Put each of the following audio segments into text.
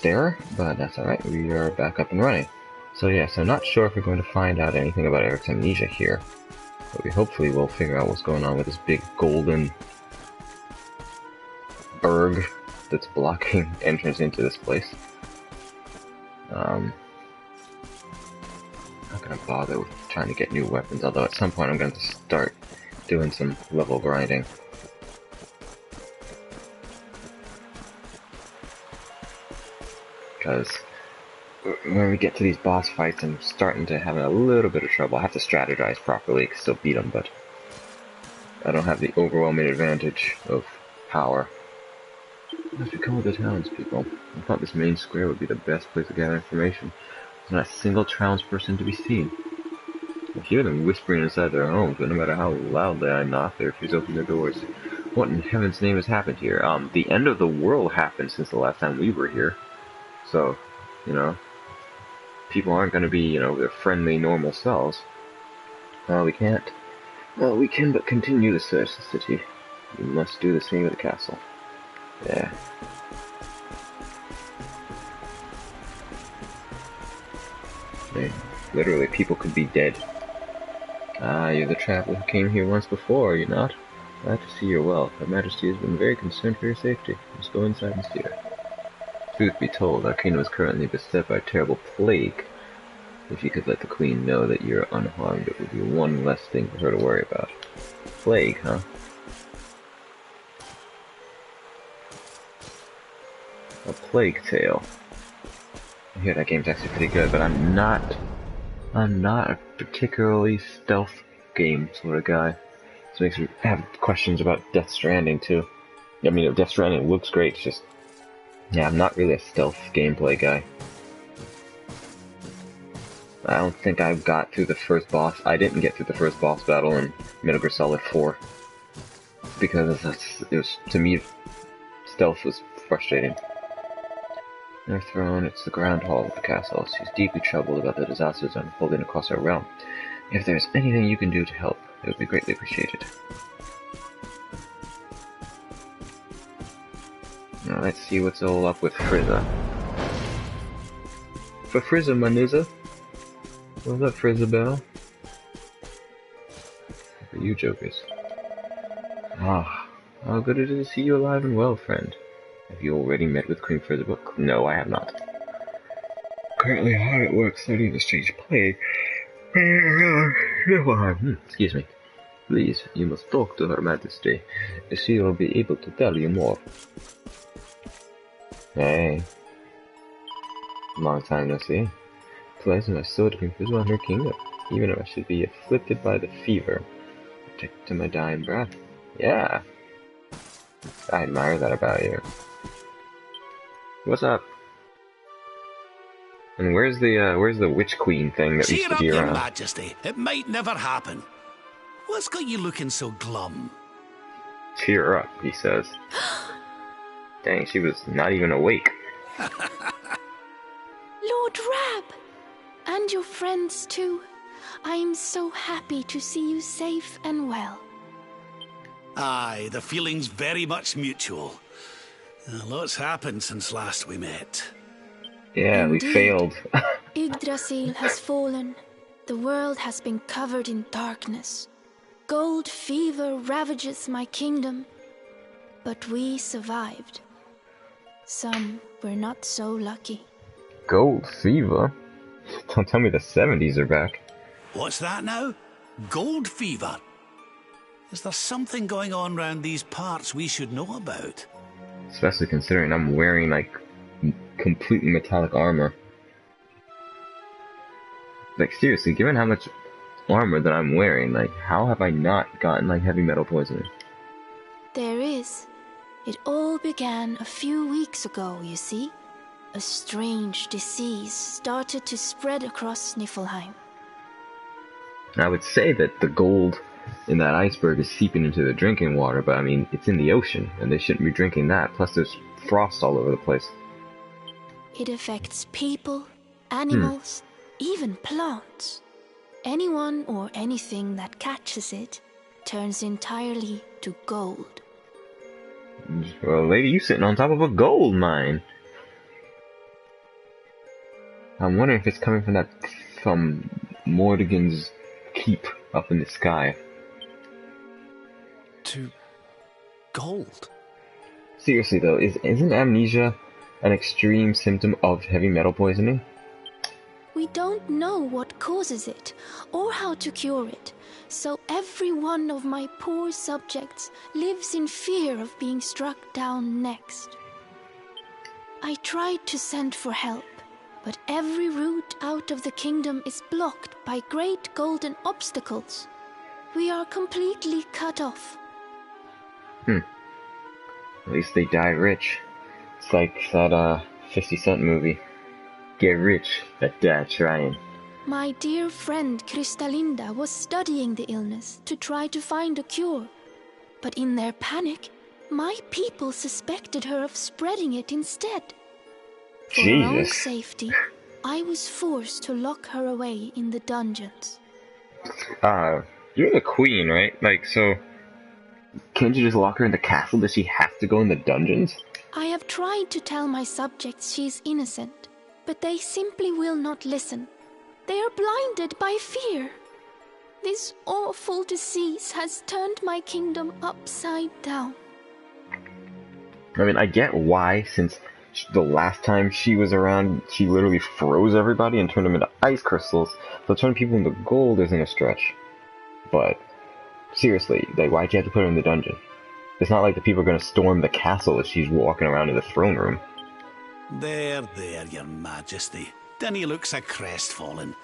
there, but that's alright, we are back up and running. So yeah, so not sure if we're going to find out anything about Eric's amnesia here, but we hopefully will figure out what's going on with this big golden berg that's blocking entrance into this place. Not gonna bother with trying to get new weapons, although at some point I'm going to start doing some level grinding. Because when we get to these boss fights, I'm starting to have a little bit of trouble. I have to strategize properly to still beat them, but I don't have the overwhelming advantage of power. Let's become the townspeople. I thought this main square would be the best place to gather information. There's not a single townsperson to be seen. I hear them whispering inside their homes, but no matter how loudly I knock, they refuse to open their doors. What in heaven's name has happened here? The end of the world happened since the last time we were here. So, you know, people aren't going to be, you know, their friendly, normal selves. We can't. Well, we can but continue to search the city. We must do the same with the castle. Yeah. Literally, people could be dead. Ah, you're the traveler who came here once before, are you not? Glad to see you're well. Her Majesty has been very concerned for your safety. Let's go inside and see her. Truth be told, our kingdom is currently beset by a terrible plague. If you could let the Queen know that you're unharmed, it would be one less thing for her to worry about. Plague, huh? A plague tale. I hear that game's actually pretty good, but I'm not a particularly stealth game sort of guy. This makes me have questions about Death Stranding too. I mean, Death Stranding looks great, it's just, yeah, I'm not really a stealth gameplay guy. I don't think I've got through the first boss. I didn't get through the first boss battle in Metal Gear Solid 4. Because it was, to me, stealth was frustrating. Her throne, it's the grand hall of the castle. She's deeply troubled about the disasters unfolding across her realm. If there's anything you can do to help, it would be greatly appreciated. Now let's see what's all up with Frieza. For Frieza, Maniza. What's up, Frizzabelle? For you jokers. Ah, how good it is to see you alive and well, friend. Have you already met with Queen Frizzabelle? No, I have not. Currently hard at work studying the strange plague. Excuse me. Please, you must talk to Her Majesty. She will be able to tell you more. Hey. Long time no see. Pleasant I saw to Queen Frizzabelle in her kingdom, even if I should be afflicted by the fever. Protect to my dying breath. Yeah. I admire that about you. What's up? And where's the witch queen thing that used to be around? Cheer up, Your Majesty. It might never happen. What's got you looking so glum? Cheer up, he says. Dang, she was not even awake. Lord Rab! And your friends too. I am so happy to see you safe and well. Aye, the feeling's very much mutual. A lot's happened since last we met. Yeah, Indeed. We failed. Yggdrasil has fallen. The world has been covered in darkness. Gold fever ravages my kingdom. But we survived. Some were not so lucky. Gold fever? Don't tell me the 70s are back. What's that now? Gold fever? Is there something going on round these parts we should know about? Especially considering I'm wearing, like, completely metallic armor. Like, seriously, given how much armor that I'm wearing, like, how have I not gotten, like, heavy metal poisoning? There is. It all began a few weeks ago, you see. A strange disease started to spread across Niflheim. I would say that the gold in that iceberg is seeping into the drinking water, but I mean, it's in the ocean, and they shouldn't be drinking that. Plus, there's frost all over the place. It affects people, animals, even plants. Anyone or anything that catches it turns entirely to gold. Well, lady, you sitting on top of a gold mine. I'm wondering if it's coming from Mordigan's keep up in the sky. To gold? Seriously though, isn't amnesia an extreme symptom of heavy metal poisoning? We don't know what causes it, or how to cure it, so every one of my poor subjects lives in fear of being struck down next. I tried to send for help, but every route out of the kingdom is blocked by great golden obstacles. We are completely cut off. At least they die rich. It's like that 50 Cent movie. Get rich, but die trying. My dear friend Cristalinda was studying the illness to try to find a cure. But in their panic, my people suspected her of spreading it instead. For her own Jesus. safety, I was forced to lock her away in the dungeons. You're the queen, right? Like, so can't you just lock her in the castle? Does she have to go in the dungeons? I have tried to tell my subjects she is innocent, but they simply will not listen. They are blinded by fear. This awful disease has turned my kingdom upside down. I mean, I get why, since the last time she was around, she literally froze everybody and turned them into ice crystals. So turning people into gold isn't a stretch. But seriously, like, why'd you have to put her in the dungeon? It's not like the people are going to storm the castle if she's walking around in the throne room. There, your majesty. Dinna you look so crestfallen.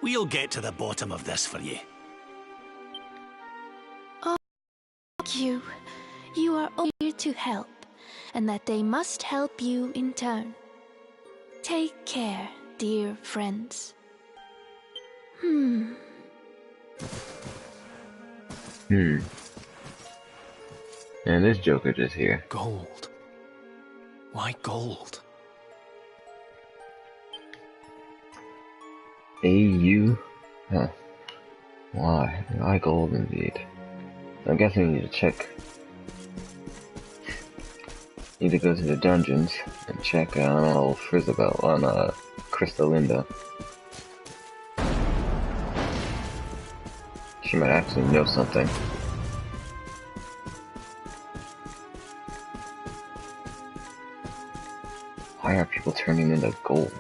We'll get to the bottom of this for you. Oh, thank you. You are all here to help, and that they must help you in turn. Take care, dear friends. And this Joker just here. Gold. Why gold? AU? Huh. Why? Why gold indeed? I'm guessing we need to check. Need to go to the dungeons and check on old Frizzabel, on Cristalinda. She might actually know something. Why are people turning into gold?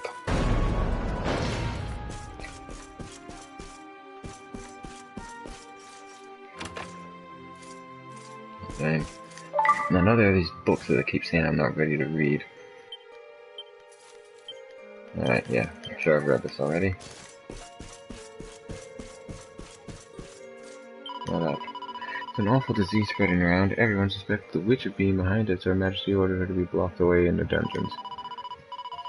Dang. And I know there are these books that I keep saying I'm not ready to read. Alright, yeah, I'm sure I've read this already. Shut up. It's an awful disease spreading around. Everyone suspects the witch of being behind it, so Her Majesty ordered her to be blocked away in the dungeons.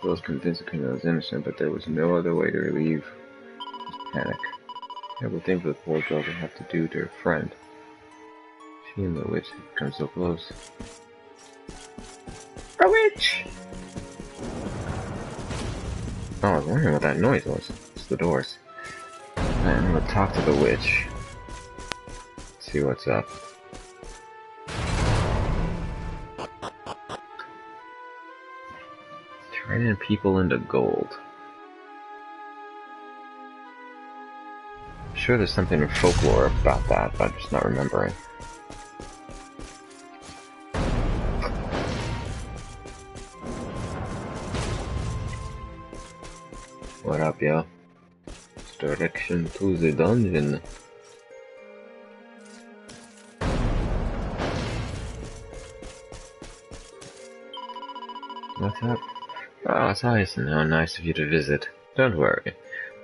Those convinced the criminal was innocent, but there was no other way to relieve his panic. Terrible thing for the poor girl to have to do to her friend. She and the witch had come so close. A witch! Oh, I was wondering what that noise was. It's the doors. I'm gonna talk to the witch. See what's up. Turning people into gold. I'm sure there's something in folklore about that, but I'm just not remembering. What up, yo? It's direction to the dungeon. What's up? Oh, it's nice and how nice of you to visit. Don't worry,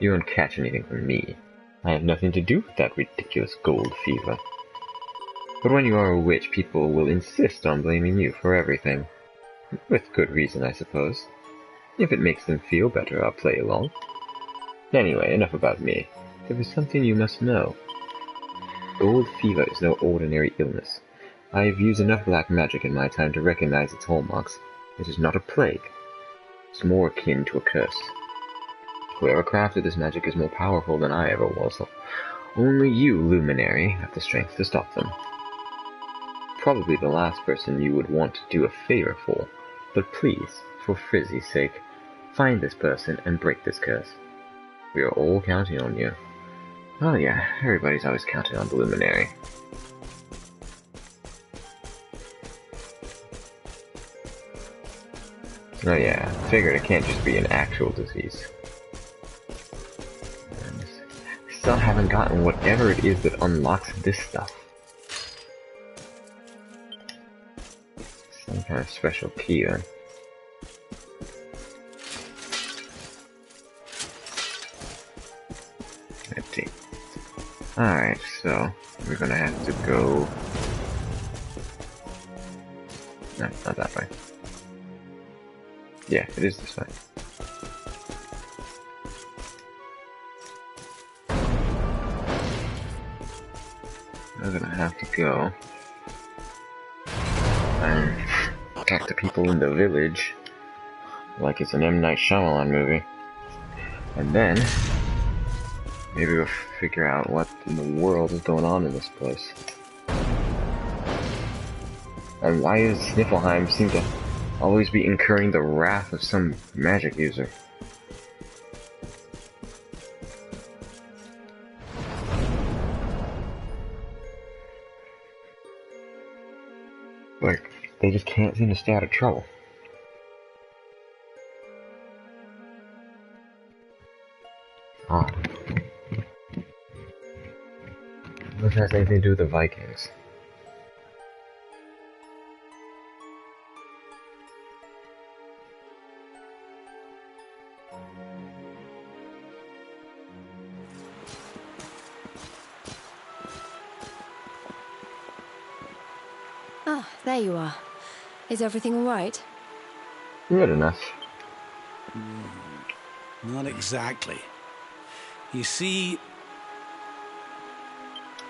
you won't catch anything from me. I have nothing to do with that ridiculous gold fever. But when you are a witch, people will insist on blaming you for everything. With good reason, I suppose. If it makes them feel better, I'll play along. Anyway, enough about me. There is something you must know. Gold fever is no ordinary illness. I have used enough black magic in my time to recognize its hallmarks. It is not a plague. It's more akin to a curse. Whoever crafted this magic is more powerful than I ever was. Only you, Luminary, have the strength to stop them. Probably the last person you would want to do a favor for. But please, for Frizzy's sake, find this person and break this curse. We are all counting on you. Oh yeah, everybody's always counting on the Luminary. Oh yeah, figured it can't just be an actual disease. And still haven't gotten whatever it is that unlocks this stuff. Some kind of special key then. Empty. Alright, so we're gonna have to go... No, not that way. Yeah, it is this way. We're gonna have to go and talk to people in the village like it's an M. Night Shyamalan movie. And then maybe we'll figure out what in the world is going on in this place. And why does Sniffelheim seem to always be incurring the wrath of some magic user? Like, they just can't seem to stay out of trouble. Odd. What has anything to do with the Vikings? Ah, there you are. Is everything all right? Good enough. Not exactly. You see,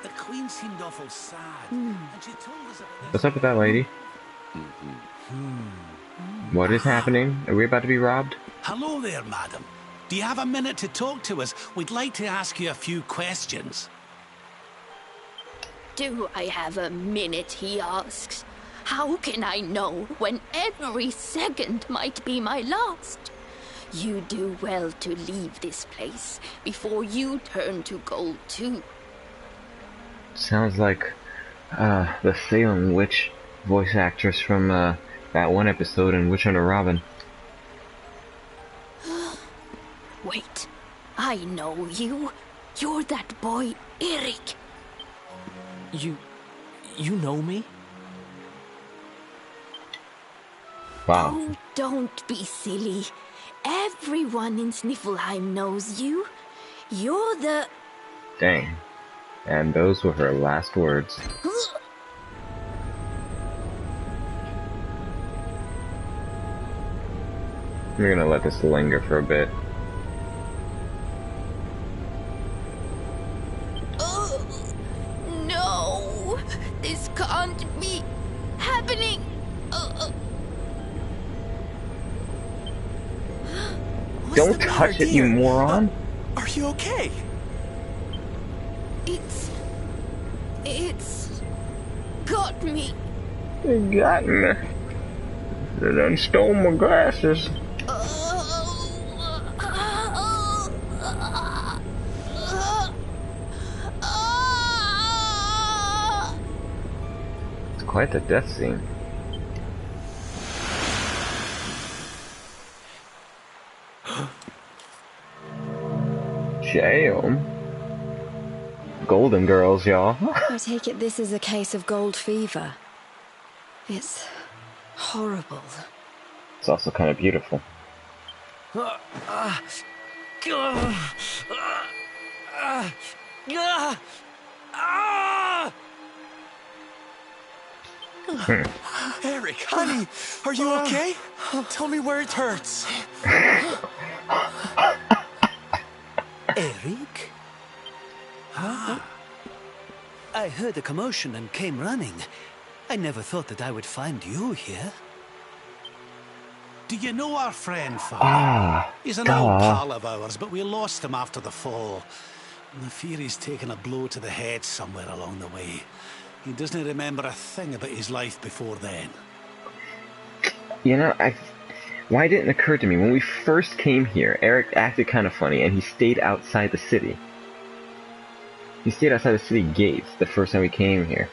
the Queen seemed awful sad, and she told us about What's up with that lady? What is happening? Are we about to be robbed? Hello there, madam. Do you have a minute to talk to us? We'd like to ask you a few questions. Do I have a minute, he asks. How can I know when every second might be my last? You do well to leave this place before you turn to gold too. Sounds like the Salem witch voice actress from that one episode in Witch Hunter Robin. Wait, I know you. You're that boy, Eric. You know me? Wow. Oh, don't be silly. Everyone in Sniffelheim knows you. You're the... Dang. And those were her last words. We're gonna let this linger for a bit. No, this can't be happening. Don't touch it, you moron! Are you okay? It's got me. They got me. They done stole my glasses. It's quite the death scene. Jail. Golden Girls, y'all. I take it this is a case of gold fever. It's horrible. It's also kind of beautiful. Eric, honey, are you okay? Tell me where it hurts. Eric? Huh? I heard a commotion and came running. I never thought that I would find you here. Do you know our friend, Father? He's an old pal of ours, but we lost him after the fall. And I fear he's taken a blow to the head somewhere along the way. He doesn't remember a thing about his life before then. You know, Why didn't it occur to me when we first came here? Eric acted kind of funny, and he stayed outside the city. He stayed outside the city gates the first time we came here.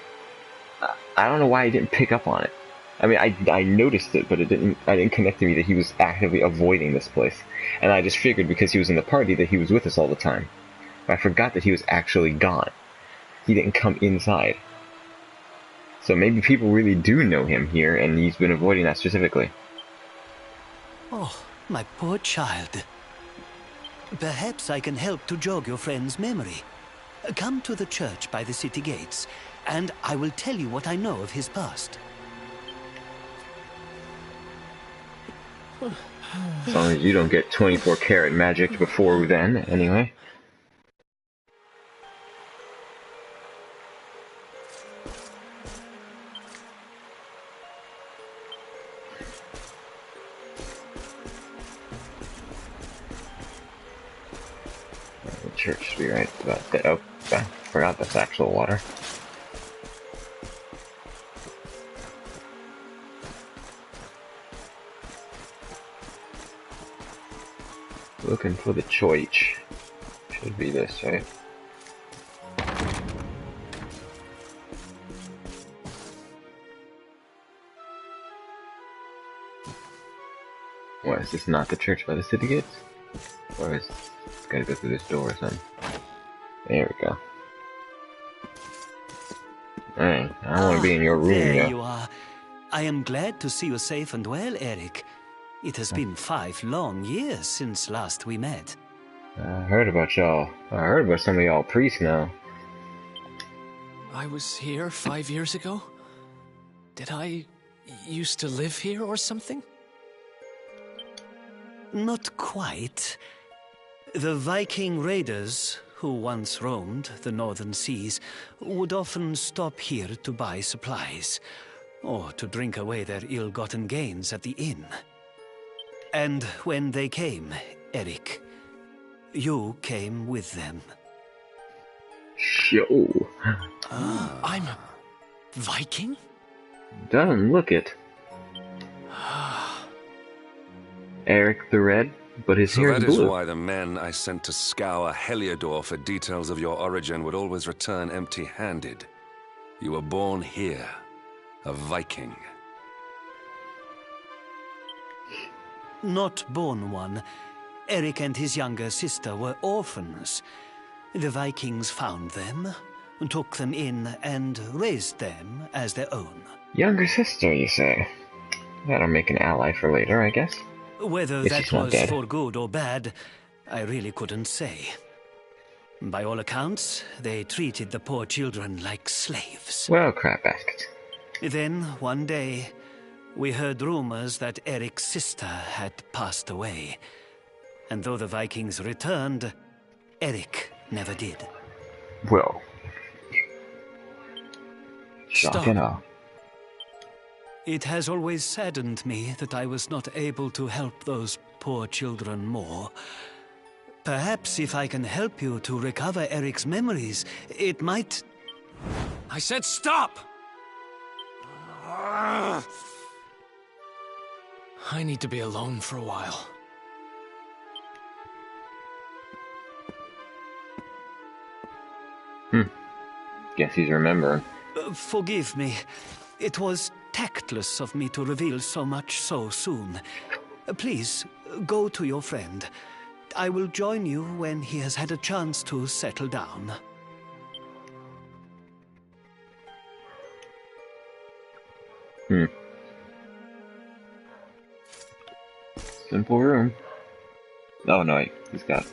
I don't know why I didn't pick up on it. I mean, I noticed it, but I didn't connect to me that he was actively avoiding this place. And I just figured because he was in the party that he was with us all the time. But I forgot that he was actually gone. He didn't come inside. So maybe people really do know him here, and he's been avoiding that specifically. Oh, my poor child. Perhaps I can help to jog your friend's memory. Come to the church by the city gates, and I will tell you what I know of his past. As long as you don't get 24 karat magic before then, anyway. The church should be right about that. Oh, I forgot that's actual water. Looking for the church. Should be this, right? What, is this not the church by the city gates? Or is it's gotta go through this door or something? There we go. Alright, I don't want to be in your room, There you are. I am glad to see you safe and well, Eric. It has been 5 long years since last we met. I heard about y'all. I heard about some of y'all priests now. I was here 5 years ago? Did I used to live here or something? Not quite. The Viking raiders, who once roamed the northern seas, would often stop here to buy supplies, or to drink away their ill-gotten gains at the inn. And when they came, Eric, you came with them. Show. I'm a Viking? Doesn't look it. Eric the Red, but his hair is blue. So that is why the men I sent to scour Heliodor for details of your origin would always return empty-handed. You were born here, a Viking. Not born one. Eric and his younger sister were orphans. The Vikings found them, took them in, and raised them as their own. Younger sister, you say? That'll make an ally for later, I guess. Whether If that she's not was dead. for good or bad, I really couldn't say. By all accounts, they treated the poor children like slaves. Well, crap basket. Then, one day, we heard rumors that Eric's sister had passed away. And though the Vikings returned, Eric never did. Well. Stop. Shocking all. It has always saddened me that I was not able to help those poor children more. Perhaps if I can help you to recover Eric's memories, it might... I said stop! I need to be alone for a while. Guess he's remembering. Forgive me. It was tactless of me to reveal so much so soon. Please, go to your friend. I will join you when he has had a chance to settle down. Simple room. Oh no, wait. He's got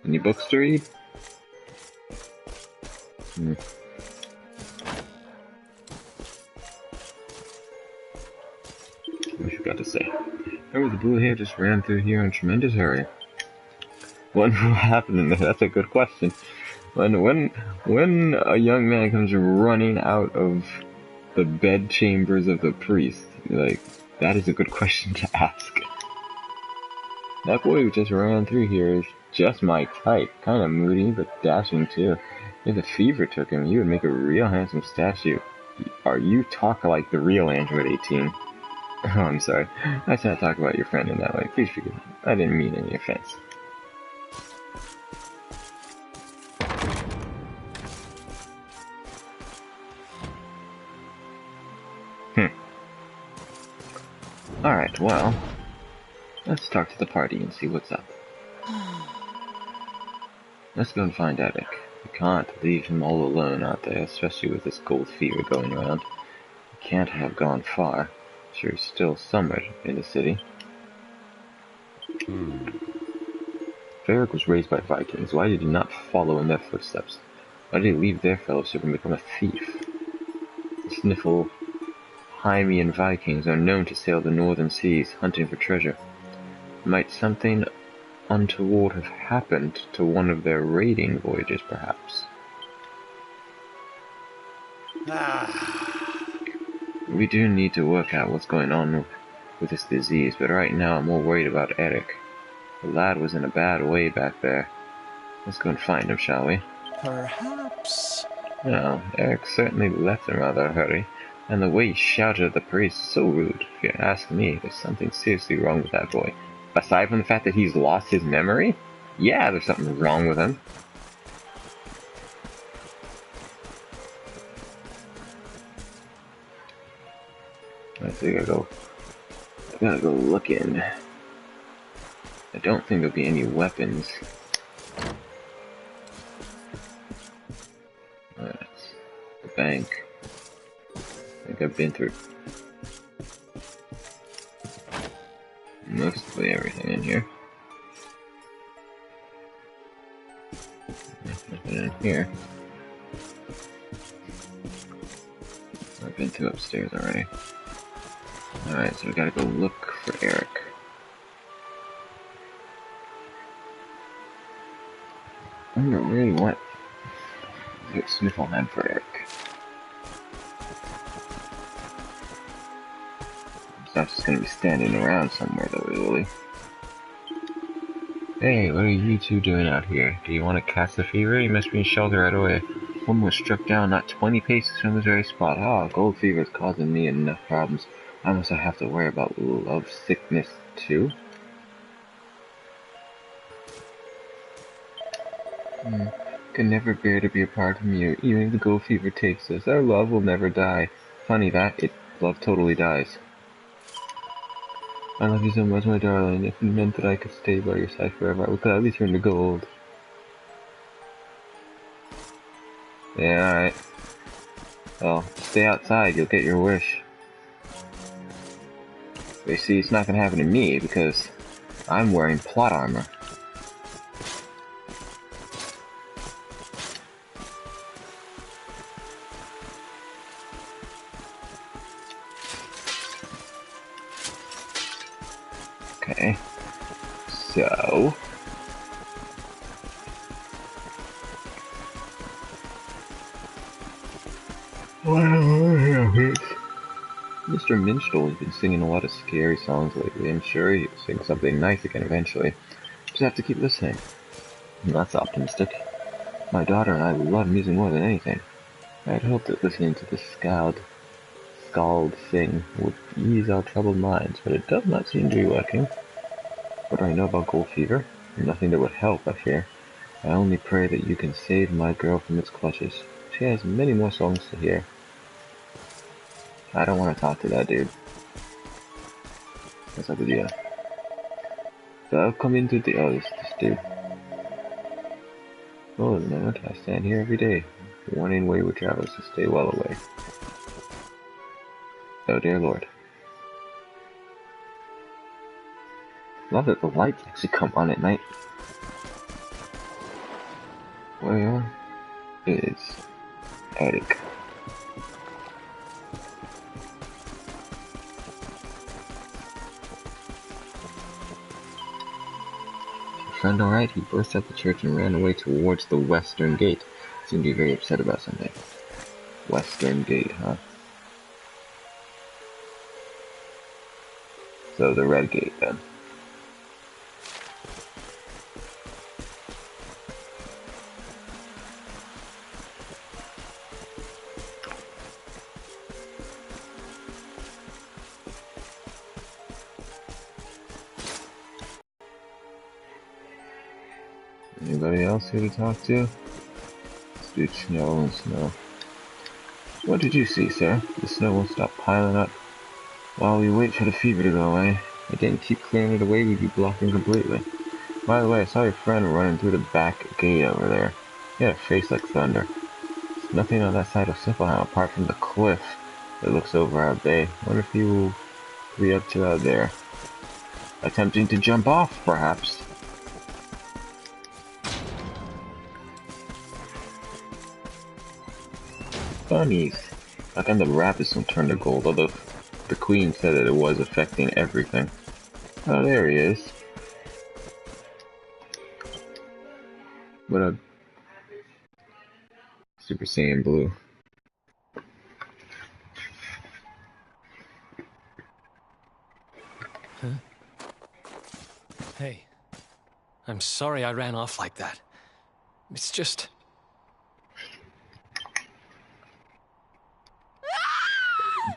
any books to read? What you got to say? Remember the blue hair just ran through here in tremendous hurry. What happened? That's a good question. When a young man comes running out of the bed chambers of the priest, like, that is a good question to ask. That boy who just ran through here is just my type. Kind of moody, but dashing too. If the fever took him, he would make a real handsome statue. Are you talking like the real Android 18? Oh, I'm sorry. I can't talk about your friend in that way. Please forgive me. I didn't mean any offense. Alright, well, let's talk to the party and see what's up. Let's go and find Eric. We can't leave him all alone out there, especially with this gold fever going around. He can't have gone far. Sure, he's still somewhere in the city. If Eric was raised by Vikings, why did he not follow in their footsteps? Why did he leave their fellowship and become a thief? The Sniffle Hymian Vikings are known to sail the northern seas, hunting for treasure. Might something untoward have happened to one of their raiding voyages, perhaps? We do need to work out what's going on with this disease, but right now I'm more worried about Eric. The lad was in a bad way back there. Let's go and find him, shall we? Perhaps. Well, Eric certainly left in rather a hurry, and the way he shouted at the priest is so rude. If you ask me, there's something seriously wrong with that boy. Aside from the fact that he's lost his memory? Yeah, there's something wrong with him. I think I gotta go look in. I don't think there'll be any weapons. That's the bank. I think I've been through mostly everything in here. Nothing in here. I've been through upstairs already. Alright, so we gotta go look for Eric. I don't really want to sniff on that for Eric. He's not just gonna be standing around somewhere though, really. Hey, what are you two doing out here? Do you want to cast the fever? You must be in shelter right away. One was struck down not 20 paces from this very spot. Ah, gold fever is causing me enough problems. I must have to worry about love sickness too. Can never bear to be apart from you. Even if the gold fever takes us, our love will never die. Funny that, love totally dies. I love you so much, my darling. If it meant that I could stay by your side forever, I would gladly turn to gold. Yeah, alright. Well, stay outside, you'll get your wish. But you see, it's not gonna happen to me, because I'm wearing plot armor. Okay. So... Mr. Minstrel has been singing a lot of scary songs lately. I'm sure he'll sing something nice again eventually. Just have to keep listening. That's optimistic. My daughter and I love music more than anything. I'd hoped that listening to the scald sing would ease our troubled minds, but it does not seem to be working. What do I know about gold fever? Nothing that would help, I fear. I only pray that you can save my girl from its clutches. She has many more songs to hear. I don't want to talk to that dude. What's up with you? So I've come into the... Oh, this dude. Oh, Lord, I stand here every day, warning wayward travelers to stay well away. Oh, dear Lord. Love that the lights actually come on at night. Where is Eric? Friend alright? He burst out the church and ran away towards the western gate. Seemed to be very upset about something. Western gate, huh? So the red gate, then. Anybody else here to talk to? Let's do snow and snow. What did you see, sir? The snow won't stop piling up. While we wait for the fever to go away, I didn't keep clearing it away, we'd be blocking completely. By the way, I saw your friend running through the back gate over there. He had a face like thunder. There's nothing on that side of Simpleham apart from the cliff that looks over our bay. Wonder if he will be up to out there. Attempting to jump off, perhaps. Bunnies. How come the rapids don't turn to gold, although the queen said that it was affecting everything. Oh, there he is. What a Super Saiyan Blue. Huh? Hey, I'm sorry I ran off like that. It's just...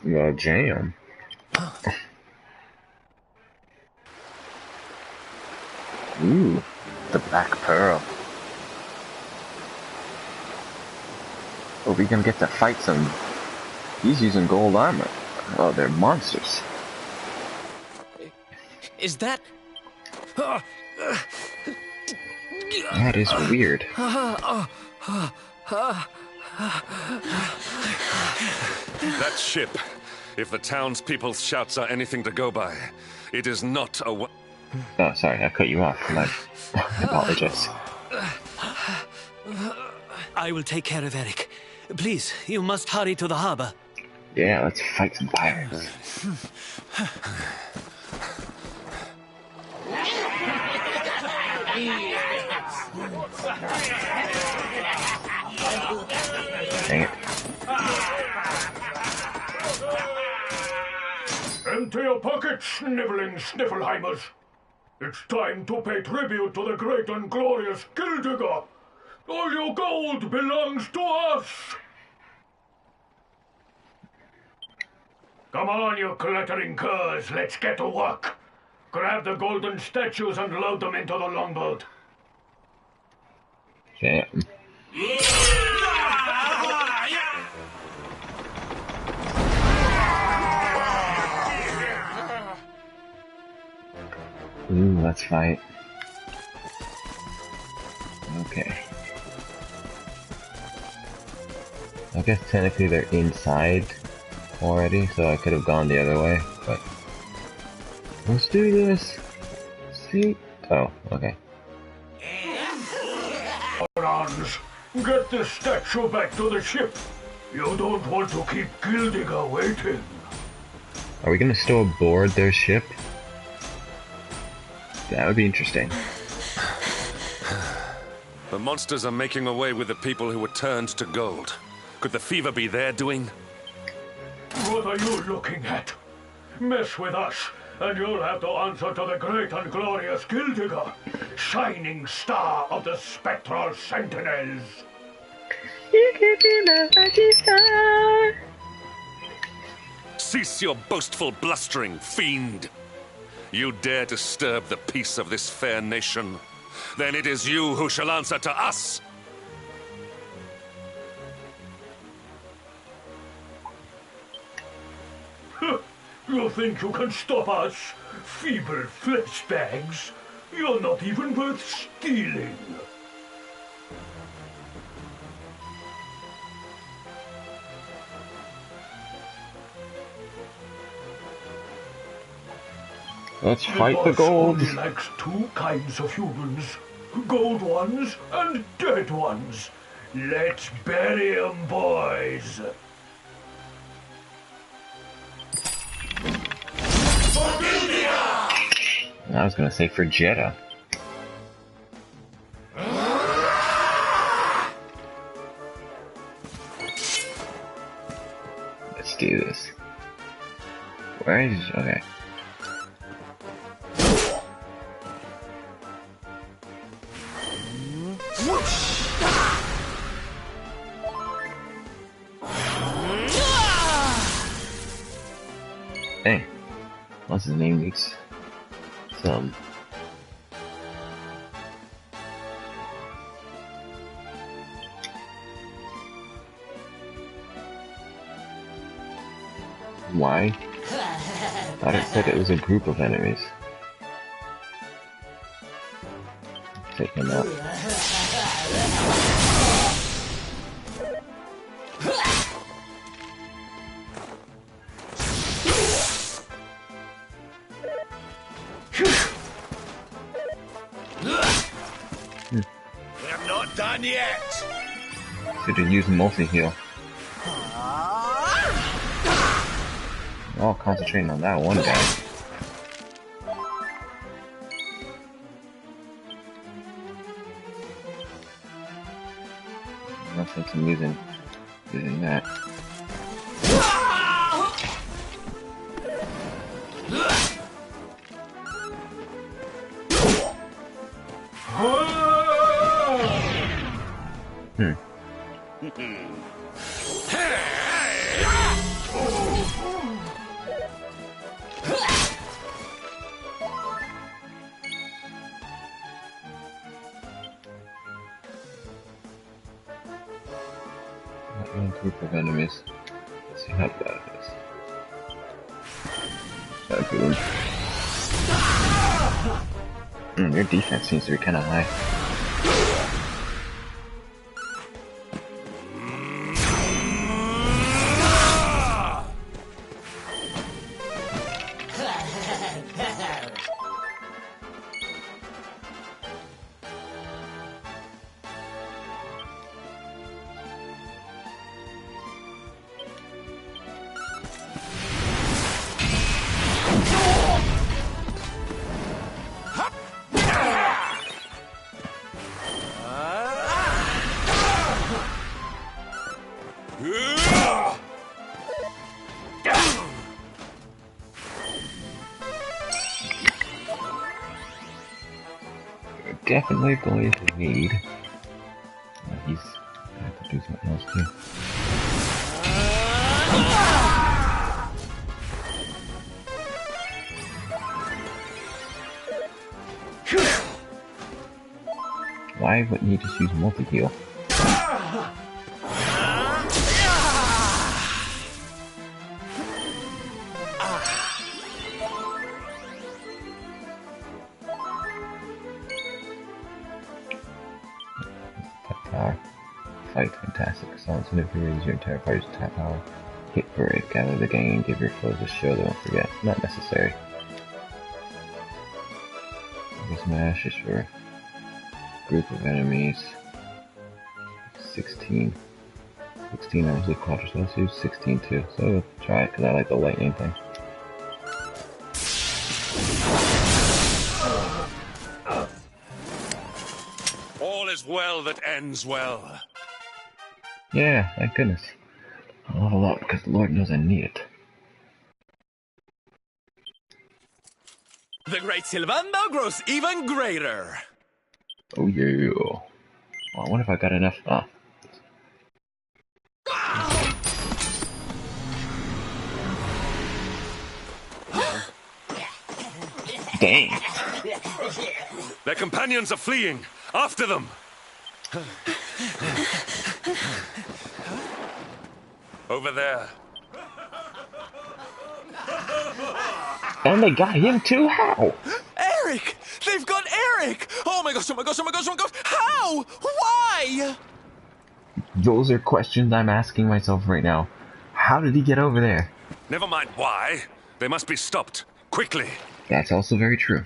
Well, jam. Ooh, the Black Pearl. Oh, we can get to fight some... He's using gold armor. Oh, they're monsters. Is that... That is weird. That ship, if the townspeople's shouts are anything to go by, it is not a... Oh, sorry, I cut you off. I apologize. I will take care of Eric. Please, you must hurry to the harbor. Yeah, let's fight some pirates. Dang it. Empty your pockets, sniveling Sniffelheimers. It's time to pay tribute to the great and glorious Gildigger. All your gold belongs to us. Come on, you glittering curs, let's get to work. Grab the golden statues and load them into the longboat. Jam. Ooh, let's fight. Okay. I guess technically they're inside already, so I could have gone the other way, but... Let's do this! See? Oh, okay. Morons, get the statue back to the ship. You don't want to keep Gildigger waiting. Are we gonna still board their ship? That would be interesting. The monsters are making away with the people who were turned to gold. Could the fever be their doing? What are you looking at? Mess with us, and you'll have to answer to the great and glorious Gildigger, shining star of the spectral sentinels. You can be my lucky star. Cease your boastful blustering, fiend! You dare disturb the peace of this fair nation? Then it is you who shall answer to us! You think you can stop us? Feeble flesh bags? You're not even worth stealing. Let's fight the gold. Only likes two kinds of humans. Gold ones and dead ones. Let's bury 'em, boys. I was gonna say for Jeddah. Let's do this. Where is... okay. Hey, what's his name needs some Why? Thought it said it was a group of enemies. Take him out. We're not done yet. Should have used multi-heal. All concentrating on that one guy. No sense in using that. One group of enemies. Let's see how bad it is. That good. Your defense seems to be kind of high. Definitely going to need. He's gonna have to do something else too. Why wouldn't he just use multi-heal? Fight fantastic. Silence and infuriates your entire party's attack power. Hit parade. Gather the gang and give your foes a show they won't forget. Not necessary. Smash is for a group of enemies. 16. 16 hours of quadra, so let's use 16 too. So we'll try it because I like the lightning thing. All is well that ends well. Yeah, thank goodness. I'll level up because the Lord knows I need it. The great Sylvando grows even greater. Oh yeah. Well, I wonder if I got enough. Dang. Their companions are fleeing. After them. Over there. And they got him too? How? Eric! They've got Eric! Oh my gosh, oh my gosh, oh my gosh, oh my gosh! How? Why? Those are questions I'm asking myself right now. How did he get over there? Never mind why. They must be stopped. Quickly. That's also very true.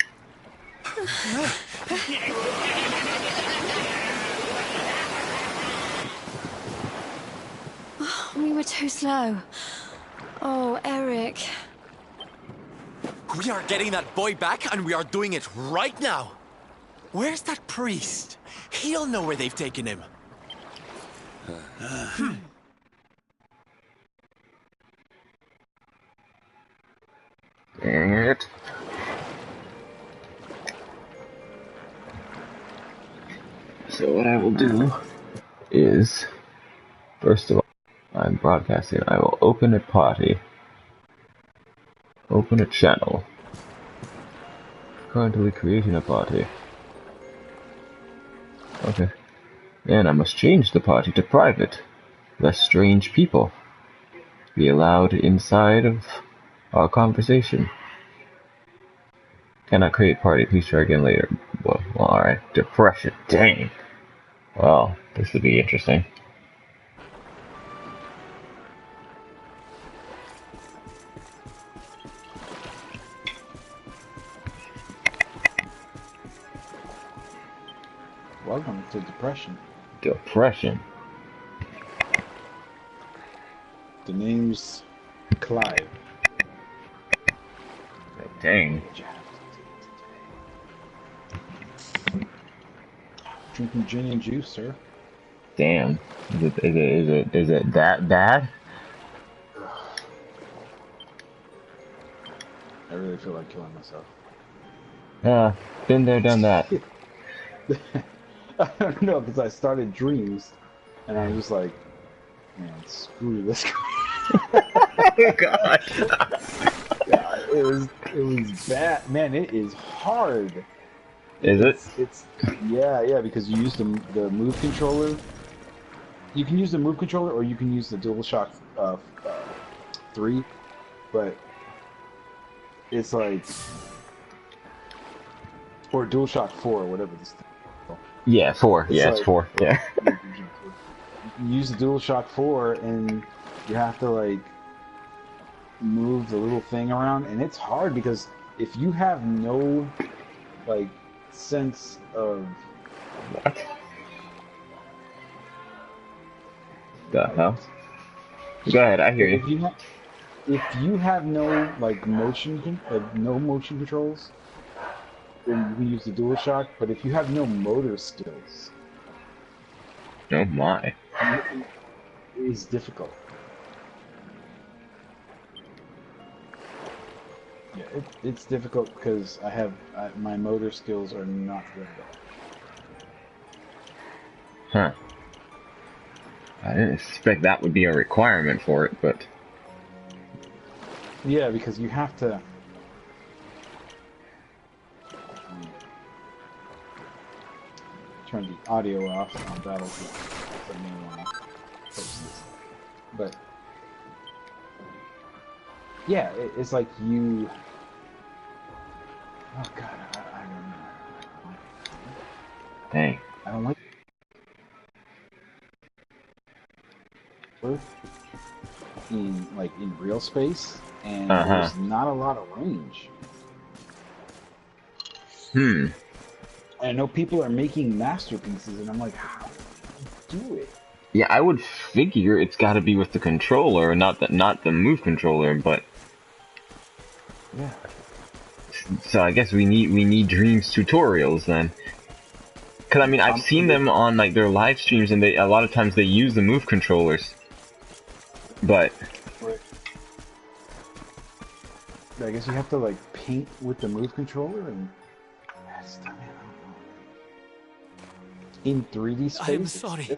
We were too slow. Oh, Eric. We are getting that boy back, and we are doing it right now. Where's that priest? He'll know where they've taken him. Dang it. So what I will do is, first of all, I'm broadcasting. I will open a party. Open a channel. Currently creating a party. Okay. And I must change the party to private. Less strange people. Be allowed inside of Conversation. Cannot create party. Please try again later. Well, alright. Depression. Dang. Well, this would be interesting. Welcome to depression. Depression. The name's Clive. Dang. Drinking gin and juice, sir. Damn. Is it that bad? I really feel like killing myself. Been there, done that. I don't know, because I started Dreams, and I was just like, man, screw this. Oh god. Yeah, it was bad, man. It is hard. It's yeah, because you use the move controller. You can use the move controller, or you can use the DualShock 3, but it's like, or DualShock 4, whatever this thing. Yeah, 4. Yeah, it's 4. Yeah. You use the DualShock 4, and you have to like move the little thing around, and it's hard because if you have no like sense of what the hell? Go ahead, I hear you. If you have no like motion controls, then you can use the DualShock. But if you have no motor skills, oh my, it is difficult. Yeah, it's difficult because my motor skills are not good at all. Huh. I didn't expect that would be a requirement for it, but yeah, because you have to turn the audio off on Battlefield. I may want to post this, but yeah, it's like you. Oh god, I don't know. dang. I don't like in real space, and there's not a lot of range. I know people are making masterpieces, and I'm like, how do you do it? Yeah, I would figure it's got to be with the controller, not the move controller, but yeah. So I guess we need Dreams tutorials then. Cause I mean I've seen them on like their live streams, and a lot of times they use the move controllers. But right. I guess you have to like paint with the move controller, and that's I don't know. In 3D space. I am sorry.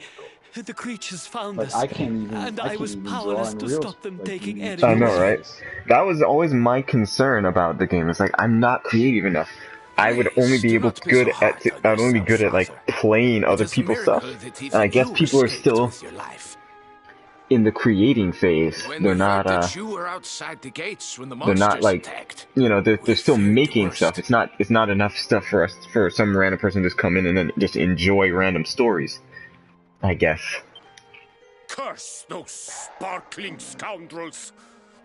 The creatures found like, us, I can't even, and I was even powerless to real, stop them like, taking any. I know, right? That was always my concern about the game. It's like I'm not creative enough. I would only be able to I'd only be good at like playing other people's stuff. And I guess people are still in the creating phase. They're not they're not like, you know, they're still making stuff. It's not enough stuff for some random person to just come in and then just enjoy random stories, I guess. Curse those sparkling scoundrels!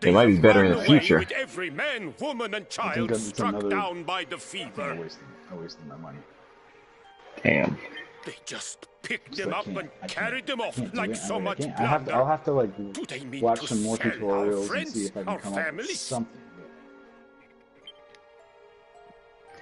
They might be better in the future. With every man, woman, and child struck down by the fever. I wasted my money. Damn. They just picked them up and carried them off like so much blood. I'll have to like watch some more tutorials and see if I can come up with something.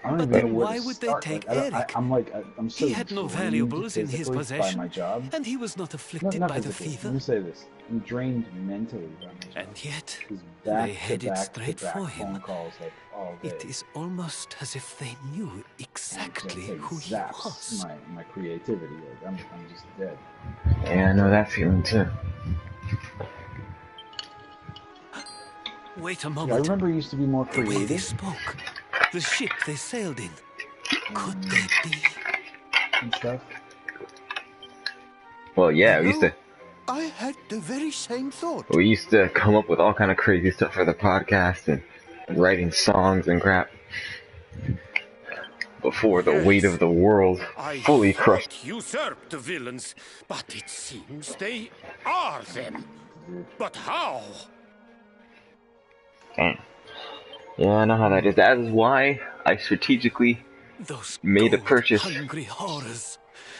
But then why would they take Eric? I'm so he had no valuables in his possession, by my job. And he was not afflicted by the fever. Let me say this. I'm drained mentally by my job. And yet, back they headed straight for him. Phone calls, like, all day. It is almost as if they knew exactly who he was. My creativity. Like, I'm just dead. Yeah, I know that feeling too. Wait a moment. Yeah, I remember he used to be more creative. The way they spoke. The ship they sailed in. Could they be? And stuff. Well, yeah, we used to I had the very same thought. We used to come up with all kind of crazy stuff for the podcast and writing songs and crap before the weight of the world fully crushed. Usurped the villains, but it seems they are them. But how? Dang. Yeah, I know how that is. That is why I strategically made a purchase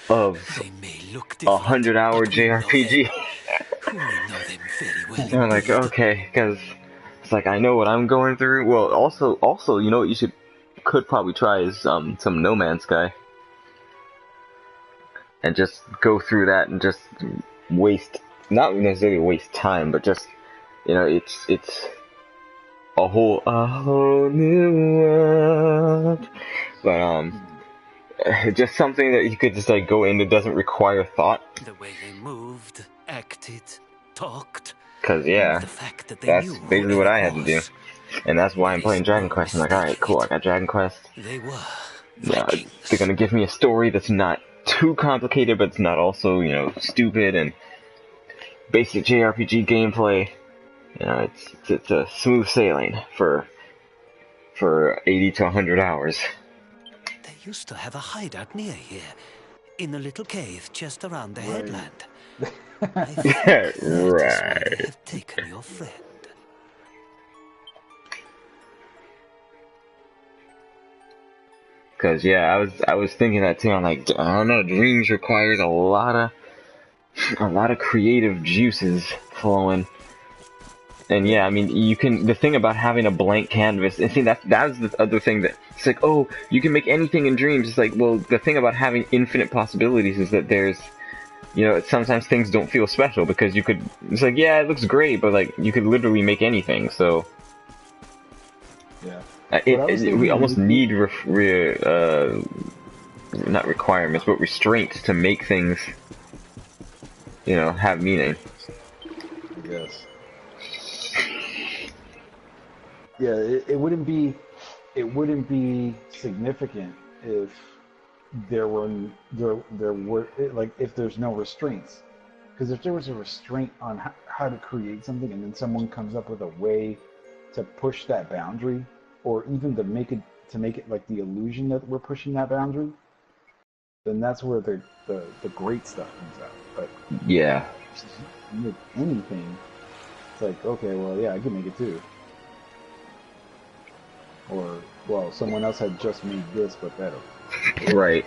of a 100-hour JRPG. And I'm like, okay, because it's like I know what I'm going through. Well, also, you know what you could probably try is some No Man's Sky, and just go through that and just not necessarily waste time, but just, you know, it's a whole new world. But just something that you could just like go in that doesn't require thought. The way they moved, acted, talked. Cause yeah, that's basically what I had to do, and that's why I'm playing Dragon Quest. I'm like, all right, cool, I got Dragon Quest. They were Vikings. They're gonna give me a story that's not too complicated, but it's not also, you know, stupid, and basic JRPG gameplay. You know, it's a smooth sailing for 80 to 100 hours. They used to have a hideout near here, in a little cave just around the headland. I think that is where they have taken your friend. Cause yeah, I was thinking that too. I'm like, I don't know, Dreams requires a lot of creative juices flowing. And yeah, I mean, you can. The thing about having a blank canvas, and see that was the other thing that it's like, oh, you can make anything in Dreams. It's like, well, the thing about having infinite possibilities is that there's, you know, sometimes things don't feel special because you could. It's like, yeah, it looks great, but like you could literally make anything. So yeah, we almost need not requirements, but restraints to make things, you know, have meaning. Yes. Yeah, it wouldn't be significant if there were like if there's no restraints. Because if there was a restraint on how to create something, and then someone comes up with a way to push that boundary, or even to make it like the illusion that we're pushing that boundary, then that's where the great stuff comes out. But yeah, make anything, it's like, okay, well, yeah, I can make it too. Or, well, someone else had just made this, but better. Right.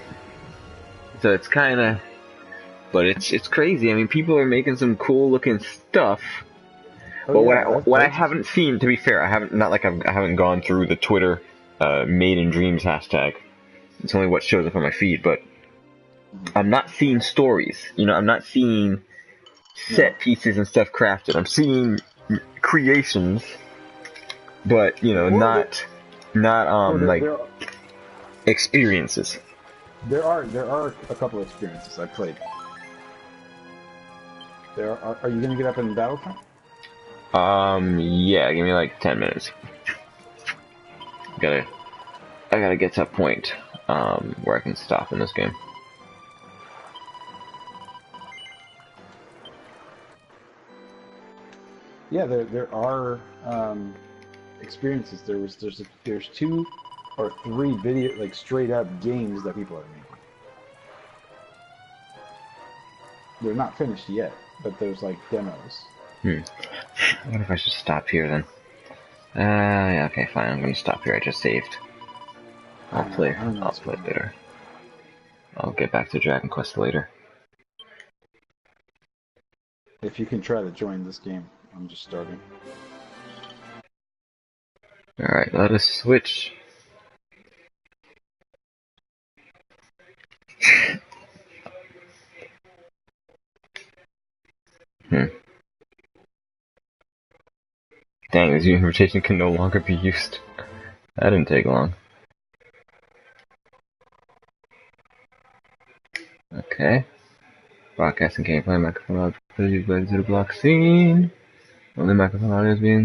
So it's kind of, but it's crazy. I mean, people are making some cool looking stuff. Oh, but yeah, what I haven't seen, to be fair, I haven't gone through the Twitter Made in Dreams hashtag. It's only what shows up on my feed, but I'm not seeing stories. You know, I'm not seeing set pieces and stuff crafted. I'm seeing creations, but you know, not like experiences. There are a couple of experiences I played. Are you gonna get up in Battlefront? Yeah, give me like 10 minutes. I gotta get to a point where I can stop in this game. Yeah, there are experiences. There's 2 or 3 video, like straight up games that people are making. They're not finished yet, but there's like demos. I wonder if I should stop here then. Yeah, okay, fine. I'm gonna stop here. I just saved. I'll play later. I'll get back to Dragon Quest later. If you can try to join this game, I'm just starting. Alright, let us switch. Dang, this invitation can no longer be used. That didn't take long. Okay. Broadcasting gameplay, microphone audio, to the block scene. Only microphone audio is being